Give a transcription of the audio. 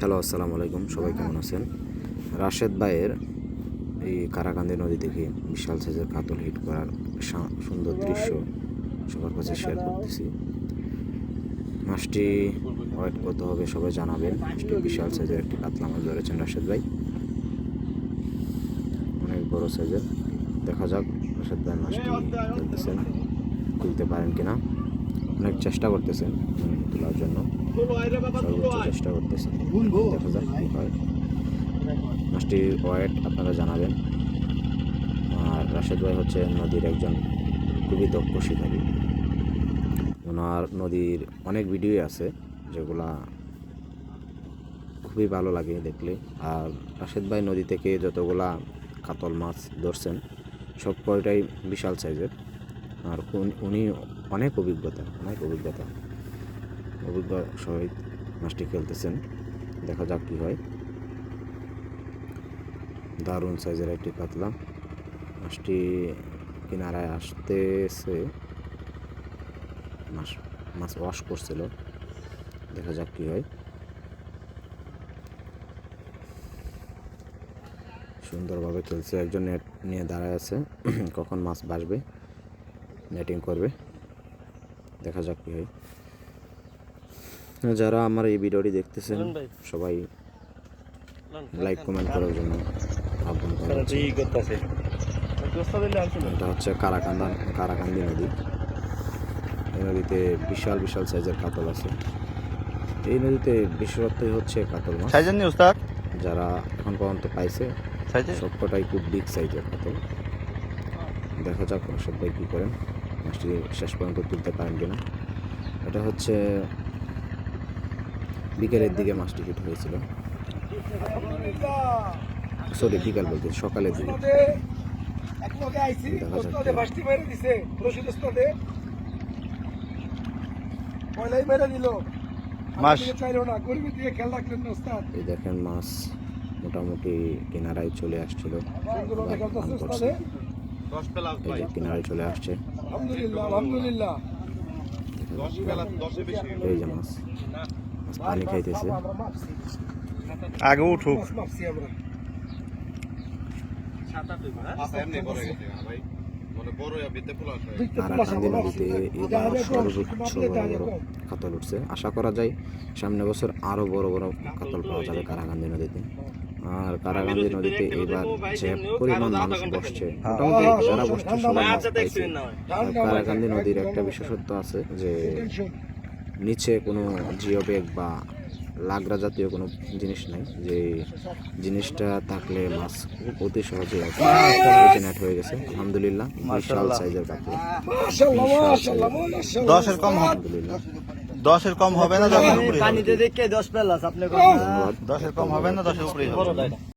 Hello, আসসালামু আলাইকুম। সবাই কেমন আছেন? রাশেদ ভাইয়ের এই কারাকান্দি নদী থেকে বিশাল সাইজের কাতল হিট করার সুন্দর দৃশ্য সবার কাছে শেয়ার করতেছি। মাছটি ওয়েট কত হবে সবাই জানাবেন। মাছটি বিশাল সাইজের একটি কাতলা মাছ ধরেছেন রাশেদ ভাই, অনেক বড় সাইজের। দেখা যাক রাশেদ ভাই মাছটি তুলতেছেন, তুলতে পারেন কিনা। অনেক চেষ্টা করতেছেন তোলার জন্য, সর্বোচ্চ চেষ্টা করতেছেন। দেখা যাক কী হয়। মাছটির ওয়েট আপনারা জানাবেন। আর রাশেদ ভাই হচ্ছে নদীর একজন খুবই দক্ষ শিকারী। ওনার নদীর অনেক ভিডিও আছে যেগুলা খুবই ভালো লাগে দেখলে। আর রাশেদ ভাই নদী থেকে যতগুলা কাতল মাছ ধরছেন সব কয়টাই বিশাল সাইজের। আর উনি অনেক অভিজ্ঞতা সহিত মাছটি খেলতেছেন। দেখা যাক কী হয়। দারুণ সাইজের একটি কাতলা। মাছটি কিনারায় আসতেছে, মাছ ওয়াশ করছিল। দেখা যাক কী হয়। সুন্দরভাবে খেলছে, একজন নেট নিয়ে দাঁড়ায় আছে। কখন মাছ বাসবে, নেটিং করবে। দেখা যাক কী হয়। যারা আমার এই ভিডিওটি দেখতেছেন সবাই লাইক কমেন্ট করার জন্য আহ্বান করা হচ্ছে। এটা হচ্ছে কারাকান্দি নদী। এই নদীতে বিশাল সাইজের কাতল আছে। এই নদীতে বিশেষত্বই হচ্ছে কাতল মাছ। যারা এখন পর্যন্ত পাইছে সবকটাই খুব বিগ সাইজের কাতল। দেখা যাক রাশেদ ভাই কী করেন, মাছটি শেষ পর্যন্ত তুলতে পারেন কিনা। এটা হচ্ছে বিকেলের দিকে মাছটি হিট হয়েছিল। সরি, বিকাল বলতে সকালের দিকে। দেখা যাক এই দেখেন মাছ মোটামুটি কিনারায় চলে আসছিল। এই যে কিনারায় চলে আসছে। এই যে মাছ পানি খাইতেছে। আগে উঠুক। কারাকান্দি নদীতে এবার সর্বোচ্চ বড় কাতল উঠছে। আশা করা যায় সামনে বছর আরো বড় কাতল পাওয়া যাবে কারাকান্দি নদীতে। আর কারাকান্দি নদীতে এবার যে পরিমাণ মানুষ বসছে, মোটামুটি যারা বসছে সবাই মাছ পাইছে। কারাকান্দি নদীর একটা বিশেষত্ব আছে যে নিচে কোনো জিও ব্যাগ বা লাগরা জাতীয় কোনো জিনিস নাই, যে জিনিসটা থাকলে মাছ অতি সহজে নেট হয়ে গেছে। আলহামদুলিল্লাহ, বিশাল সাইজের কাতলা। 10-এর কম হবে না, 10-এর উপরে পানিতে দেখে 10 প্লাস আপনি 10-এর কম হবে না, 10-এর উপরে হবে।